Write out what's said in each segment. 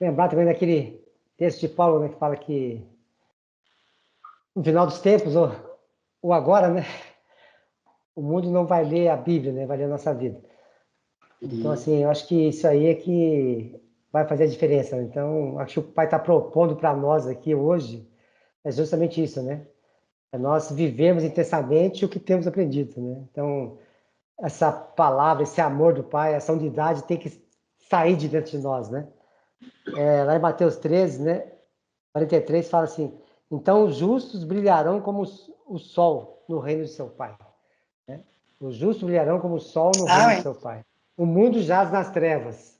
lembrar também daquele texto de Paulo, né, que fala que no final dos tempos, ou agora, né, o mundo não vai ler a Bíblia, né, vai ler a nossa vida. Então, assim, eu acho que isso aí é que vai fazer a diferença. Então, acho que o Pai está propondo para nós aqui hoje é justamente isso, né? É nós vivemos intensamente o que temos aprendido, né? Então, essa palavra, esse amor do Pai, essa unidade tem que sair de dentro de nós, né? Lá em Mateus 13, né? 43 fala assim: então os justos brilharão como o sol no reino de seu Pai. Né? Os justos brilharão como o sol no reino de Amém. seu Pai. O mundo jaz nas trevas,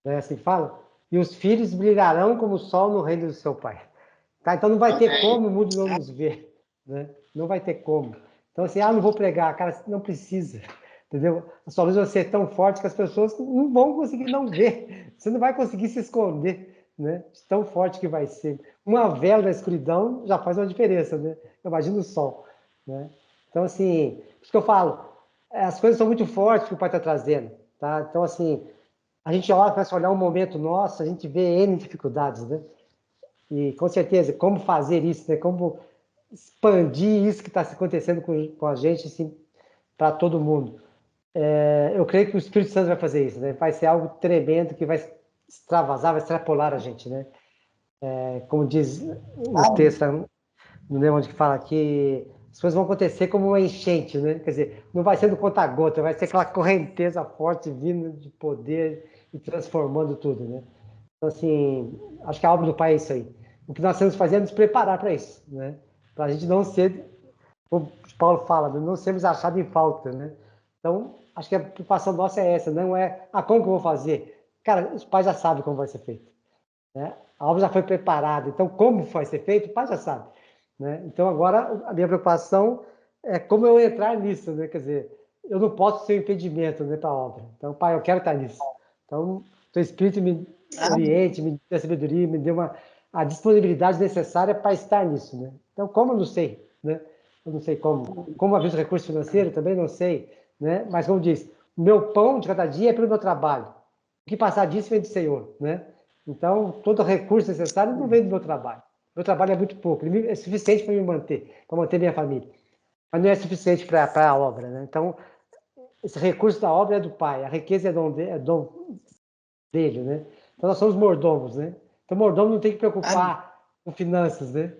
né? Assim fala. E os filhos brilharão como o sol no reino do seu Pai. Tá? Então não vai ter como o mundo não nos ver, né? Não vai ter como. Então assim, não vou pregar, cara, não precisa, entendeu? A sua luz vai ser tão forte que as pessoas não vão conseguir não ver. Você não vai conseguir se esconder, né? De tão forte que vai ser. Uma vela na escuridão já faz uma diferença, né? Imagina o sol, né? Então assim, por isso que eu falo, as coisas são muito fortes que o Pai está trazendo, tá? Então assim, a gente olha, começa a olhar um momento nosso, a gente vê N dificuldades, né? E com certeza, como fazer isso, né? Como expandir isso que está acontecendo com a gente, assim, para todo mundo. Eu creio que o Espírito Santo vai fazer isso, né? Vai ser algo tremendo que vai extravasar, vai extrapolar a gente, né? Como diz o texto, não lembro onde que fala que as coisas vão acontecer como uma enchente, né? Quer dizer, não vai ser do conta-gota, vai ser aquela correnteza forte vindo de poder e transformando tudo, né? Então, assim, acho que a obra do Pai é isso aí. O que nós temos que fazer é nos preparar para isso, né? Para a gente não ser, como Paulo fala, não sermos achados em falta, né? Então, acho que a preocupação nossa é essa, não é, como que eu vou fazer? Cara, os pais já sabem como vai ser feito, né? A obra já foi preparada, então como vai ser feito, o pai já sabe, né? Então, agora, a minha preocupação é como eu entrar nisso, né? Quer dizer, eu não posso ser um impedimento, né, para a obra. Então, pai, eu quero estar nisso. Então, o teu Espírito me oriente, me dê a sabedoria, me dê a disponibilidade necessária para estar nisso, né? Então, como eu não sei, né? Eu não sei como. Como avisa o recurso financeiro, também não sei, né? Mas, como diz, o meu pão de cada dia é pelo meu trabalho. O que passar disso vem do Senhor, né? Então, todo recurso necessário não vem do meu trabalho. Meu trabalho é muito pouco, ele é suficiente para me manter, para manter minha família. Mas não é suficiente para a obra, né? Então, esse recurso da obra é do Pai, a riqueza é dom dele, né? Então, nós somos mordomos, né? Então, o mordomo não tem que Amém. preocupar com finanças, né?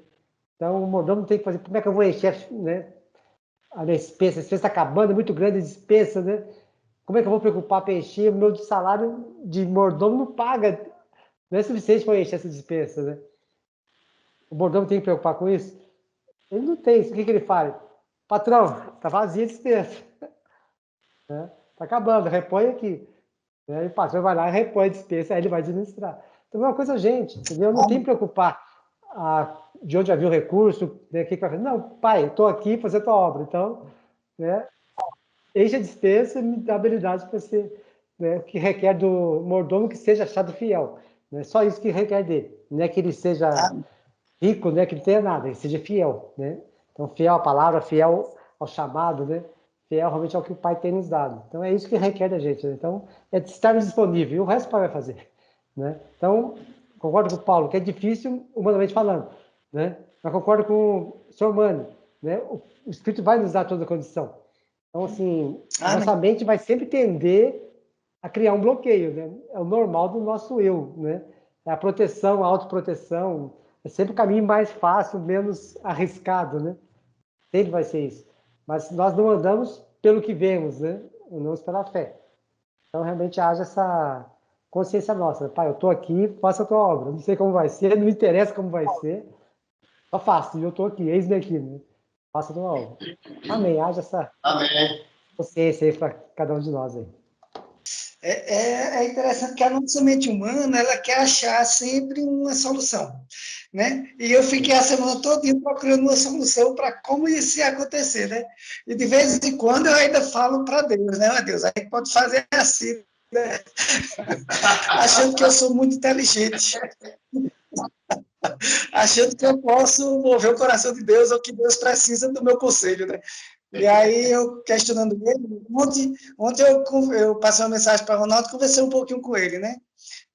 Então, o mordomo não tem que fazer, como é que eu vou encher, né? A despesa está acabando, é muito grande a despesa, né? Como é que eu vou preocupar para encher? O meu salário de mordomo não paga, não é suficiente para encher essa despesa, né? O mordomo tem que preocupar com isso? Ele não tem. O que ele fala? Patrão, tá vazia a despesa. Né? Tá acabando, repõe aqui. Né? E o patrão vai lá e repõe a despesa, aí ele vai administrar. Então é uma coisa, gente, entendeu? Não tem que preocupar de onde havia o recurso, né? O que vai fazer. Não, pai, eu estou aqui para fazer a tua obra. Então, né? Enche a despesa e me dá habilidade para ser, né? O que requer do mordomo que seja achado fiel. Né? Só isso que requer dele. Não é que ele seja Amém. rico, né, que não tenha nada, que seja fiel, né? Então, fiel à palavra, fiel ao chamado, né? Fiel realmente ao que o Pai tem nos dado. Então, é isso que requer da gente, né? Então, é estar disponível, e o resto o Pai vai fazer, né? Então, concordo com o Paulo, que é difícil, humanamente falando, né? Mas concordo com o senhor Mano, né? O Espírito vai nos dar toda a condição. Então, assim, a Amém. nossa mente vai sempre tender a criar um bloqueio, né? É o normal do nosso eu, né? É a proteção, a autoproteção, é sempre o caminho mais fácil, menos arriscado, né? Sempre vai ser isso. Mas nós não andamos pelo que vemos, né? Andamos pela fé. Então, realmente, haja essa consciência nossa. Pai, eu estou aqui, faça a tua obra. Não sei como vai ser, não me interessa como vai ser, só faço. E eu estou aqui, eis-me aqui, né? Faça a tua obra. Amém. Haja essa Amém. consciência aí para cada um de nós aí. É interessante que a nossa mente humana ela quer achar sempre uma solução, né? E eu fiquei a semana toda procurando uma solução para como isso ia acontecer, né? E de vez em quando eu ainda falo para Deus, né? Oh, Deus, a gente pode fazer assim, né? Achando que eu sou muito inteligente, achando que eu posso mover o coração de Deus ou que Deus precisa do meu conselho, né? E aí, eu questionando ele, ontem eu passei uma mensagem para o Ronaldo, conversei um pouquinho com ele, né?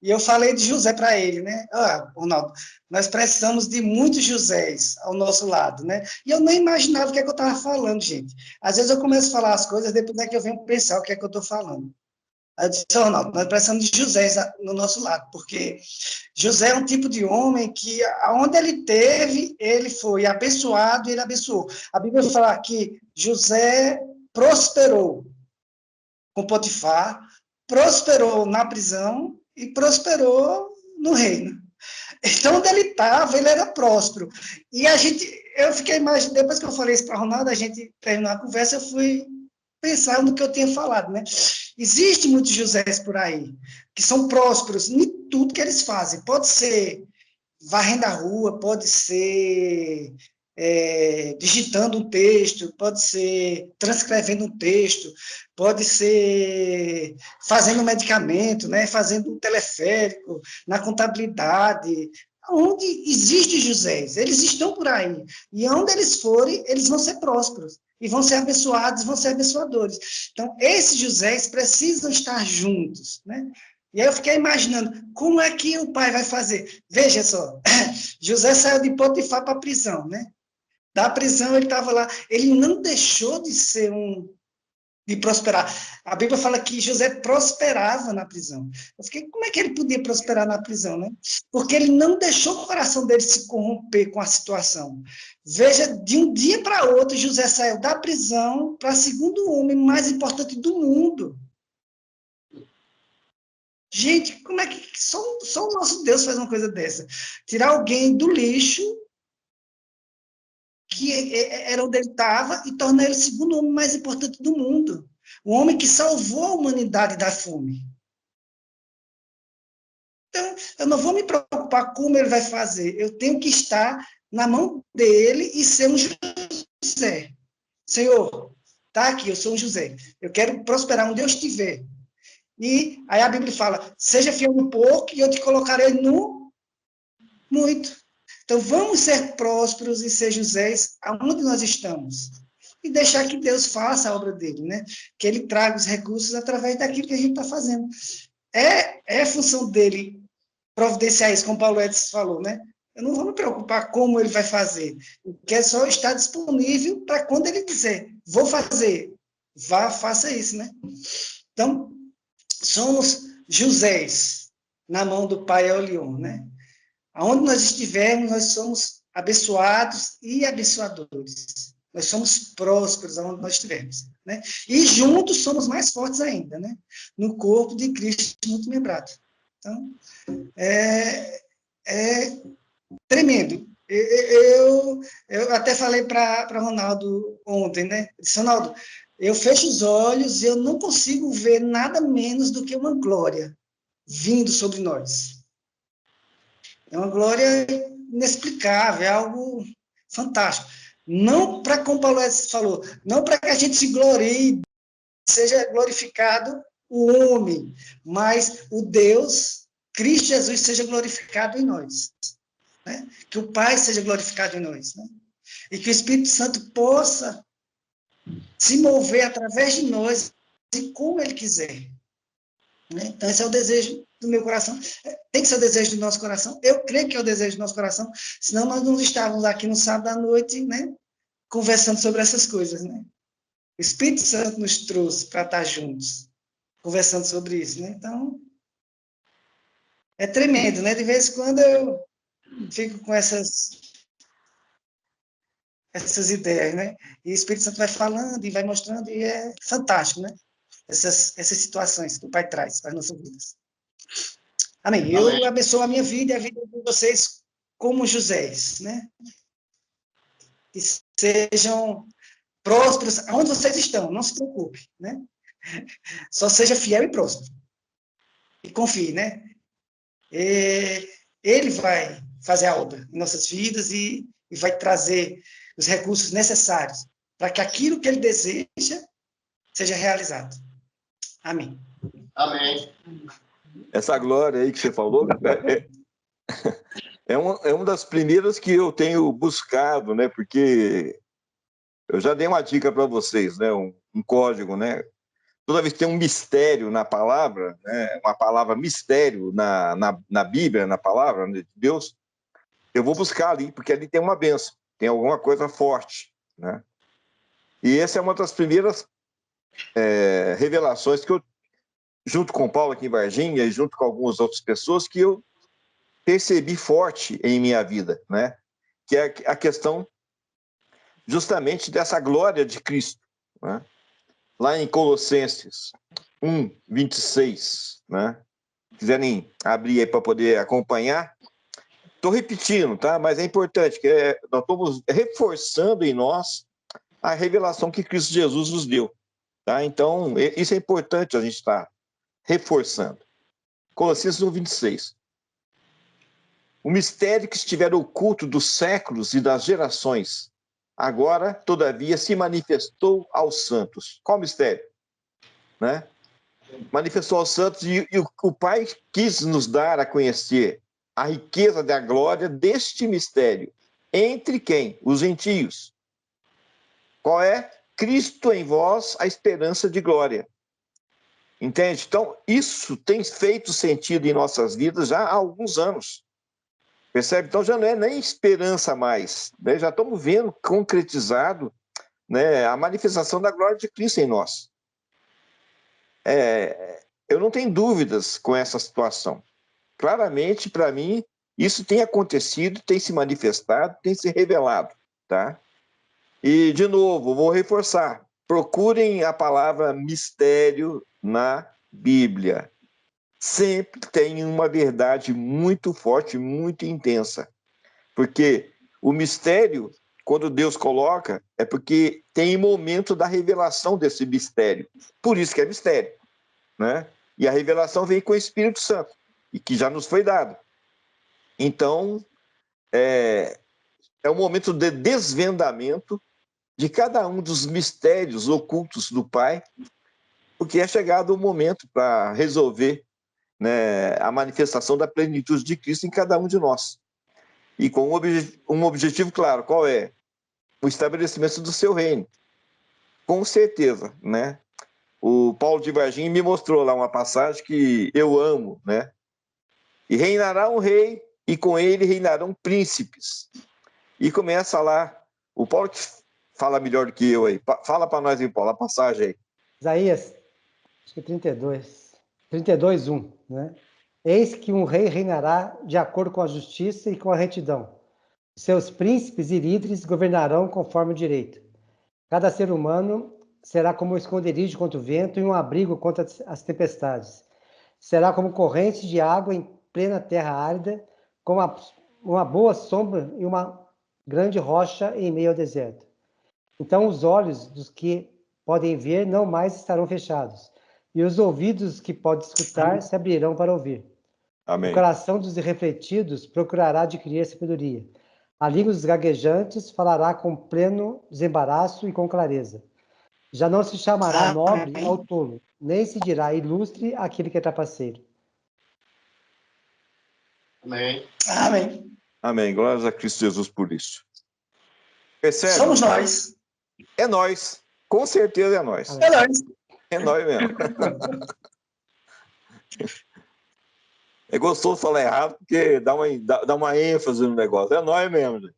E eu falei de José para ele, né? Ah, Ronaldo, nós precisamos de muitos Josés ao nosso lado, né? E eu nem imaginava o que é que eu estava falando, gente. Às vezes eu começo a falar as coisas, depois é que eu venho pensar o que é que eu estou falando. Aí eu disse, Ronaldo, nós precisamos de José no nosso lado, porque José é um tipo de homem que, aonde ele teve, ele foi abençoado e ele abençoou. A Bíblia fala que José prosperou com Potifar, prosperou na prisão e prosperou no reino. Então, onde ele estava, ele era próspero. E eu fiquei imaginando, depois que eu falei isso para Ronaldo, a gente terminou a conversa, eu fui pensar no que eu tinha falado, né? Existem muitos Josés por aí, que são prósperos em tudo que eles fazem. Pode ser varrendo a rua, pode ser digitando um texto, pode ser transcrevendo um texto, pode ser fazendo um medicamento, né, fazendo um teleférico, na contabilidade. Onde existe José, eles estão por aí. E onde eles forem, eles vão ser prósperos. E vão ser abençoados, vão ser abençoadores. Então, esses Josés precisam estar juntos, né? E aí eu fiquei imaginando, como é que o pai vai fazer? Veja só, José saiu de Potifar para a prisão, né? Da prisão ele estava lá, ele não deixou de prosperar. A Bíblia fala que José prosperava na prisão. Eu fiquei, como é que ele podia prosperar na prisão, né? Porque ele não deixou o coração dele se corromper com a situação. Veja, de um dia para outro, José saiu da prisão para o segundo homem mais importante do mundo. Gente, como é que só o nosso Deus faz uma coisa dessa? Tirar alguém do lixo, que era onde ele estava, e tornar ele o segundo homem mais importante do mundo. O homem que salvou a humanidade da fome. Então, eu não vou me preocupar como ele vai fazer. Eu tenho que estar na mão dele e ser um José. Senhor, tá aqui, eu sou um José. Eu quero prosperar onde eu estiver. E aí a Bíblia fala, seja fiel no pouco e eu te colocarei no muito. Então, vamos ser prósperos e ser Josés aonde nós estamos. E deixar que Deus faça a obra dele, né? Que ele traga os recursos através daquilo que a gente está fazendo. É função dele providenciar isso, como Paulo Edson falou, né? Eu não vou me preocupar como ele vai fazer. O que é só estar disponível para quando ele dizer, vou fazer, vá, faça isso, né? Então, somos Josés na mão do Pai Elion, né? Aonde nós estivermos, nós somos abençoados e abençoadores. Nós somos prósperos aonde nós estivermos, né? E juntos somos mais fortes ainda, né? No corpo de Cristo muito membrado. Então, é tremendo. Eu até falei para Ronaldo ontem, né? Eu disse, Ronaldo, eu fecho os olhos e eu não consigo ver nada menos do que uma glória vindo sobre nós. É uma glória inexplicável, é algo fantástico. Não para, como Paulo falou, não para que a gente se glorie, seja glorificado o homem, mas o Deus, Cristo Jesus, seja glorificado em nós. Né? Que o Pai seja glorificado em nós. Né? E que o Espírito Santo possa se mover através de nós e como Ele quiser. Né? Então, esse é o desejo do meu coração. Tem que ser o desejo do nosso coração. Eu creio que é o desejo do nosso coração, senão nós não estávamos aqui no sábado à noite, né, conversando sobre essas coisas. Né? O Espírito Santo nos trouxe para estar juntos, conversando sobre isso. Né? Então, é tremendo, né? De vez em quando eu fico com essas ideias, né? E o Espírito Santo vai falando e vai mostrando, e é fantástico, né? Essas situações que o Pai traz para as nossas vidas. Amém. Eu abençoo a minha vida e a vida de vocês como Josés, né? Que sejam prósperos aonde vocês estão, não se preocupe, né? Só seja fiel e próspero. E confie, né? Ele vai fazer a obra em nossas vidas e vai trazer os recursos necessários para que aquilo que ele deseja seja realizado. Amém. Amém. Essa glória aí que você falou é uma das primeiras que eu tenho buscado, né? Porque Eu já dei uma dica para vocês, né? Um código, né? Toda vez que tem um mistério na palavra, né? Uma palavra mistério na Bíblia, na palavra de Deus, eu vou buscar ali, porque ali tem uma bênção, tem alguma coisa forte, né? E essa é uma das primeiras revelações que eu, junto com o Paulo aqui em Varginha e junto com algumas outras pessoas, que eu percebi forte em minha vida, né? Que é a questão justamente dessa glória de Cristo, né? Lá em Colossenses 1, 26, né? Se quiserem abrir aí para poder acompanhar, estou repetindo, tá? Mas é importante, que nós estamos reforçando em nós a revelação que Cristo Jesus nos deu, tá? Então, isso é importante a gente estar reforçando. Colossenses 1, 26. O mistério que estiver oculto dos séculos e das gerações, agora, todavia, se manifestou aos santos. Qual mistério? Né? Manifestou aos santos e o Pai quis nos dar a conhecer a riqueza da glória deste mistério. Entre quem? Os gentios. Qual é? Cristo em vós, a esperança de glória. Entende? Então, isso tem feito sentido em nossas vidas já há alguns anos. Percebe? Então já não é nem esperança mais, né? Já estamos vendo concretizado, né, a manifestação da glória de Cristo em nós. Eu não tenho dúvidas com essa situação. Claramente, para mim, isso tem acontecido, tem se manifestado, tem se revelado, tá? E, de novo, vou reforçar, procurem a palavra mistério na Bíblia. Sempre tem uma verdade muito forte, muito intensa. Porque o mistério, quando Deus coloca, é porque tem momento da revelação desse mistério. Por isso que é mistério, né? E a revelação vem com o Espírito Santo, e que já nos foi dado. Então, é um momento de desvendamento de cada um dos mistérios ocultos do Pai, porque é chegado o momento para resolver, né, a manifestação da plenitude de Cristo em cada um de nós. E com um objetivo claro, qual é? O estabelecimento do seu reino. Com certeza, né? O Paulo de Varginha me mostrou lá uma passagem que eu amo, né? E reinará um rei, e com ele reinarão príncipes. E começa lá, o Paulo que fala melhor do que eu aí. Fala para nós aí, Paulo, a passagem aí. Isaías, acho que 32, 1, né? Eis que um rei reinará de acordo com a justiça e com a retidão. Seus príncipes e líderes governarão conforme o direito. Cada ser humano será como um esconderijo contra o vento e um abrigo contra as tempestades. Será como corrente de água em plena terra árida, como uma boa sombra e uma grande rocha em meio ao deserto. Então os olhos dos que podem ver não mais estarão fechados, e os ouvidos que podem escutar se abrirão para ouvir. Amém. O coração dos irrefletidos procurará adquirir sabedoria. A língua dos gaguejantes falará com pleno desembaraço e com clareza. Já não se chamará nobre ao tolo, nem se dirá ilustre aquele que é trapaceiro. Amém. Amém. Amém. Glórias a Cristo Jesus por isso. Percebe? Somos nós. É nós. Com certeza é nós. Amém. É nós. É nós mesmo. É gostoso falar errado, porque dá uma ênfase no negócio. É nós mesmo.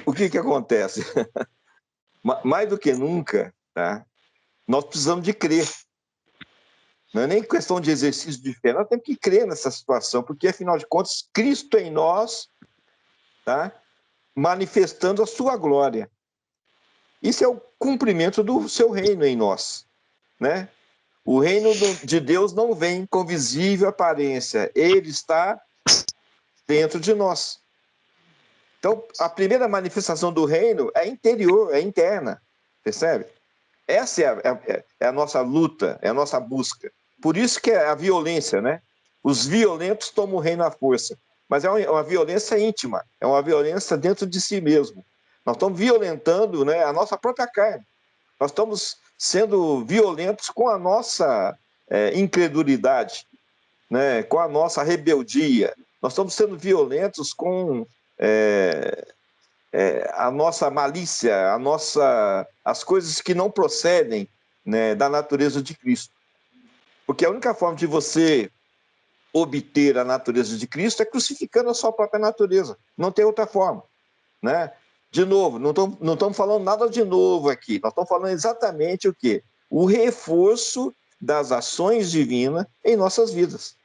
O que acontece? Mais do que nunca, tá? Nós precisamos de crer. Não é nem questão de exercício de fé, nós temos que crer nessa situação, porque, afinal de contas, Cristo em nós, tá? Manifestando a sua glória. Isso é o cumprimento do seu reino em nós, né? O reino de Deus não vem com visível aparência, ele está dentro de nós. Então, a primeira manifestação do reino é interior, é interna, percebe? Essa é a nossa luta, é a nossa busca. Por isso que é a violência, né? Os violentos tomam o reino à força, mas é uma violência íntima, é uma violência dentro de si mesmo. Nós estamos violentando, né, a nossa própria carne. Nós estamos sendo violentos com a nossa incredulidade, né, com a nossa rebeldia. Nós estamos sendo violentos com a nossa malícia, as coisas que não procedem, né, da natureza de Cristo. Porque a única forma de você obter a natureza de Cristo é crucificando a sua própria natureza. Não tem outra forma, né? De novo, não estamos falando nada de novo aqui. Nós estamos falando exatamente o quê? O reforço das ações divinas em nossas vidas.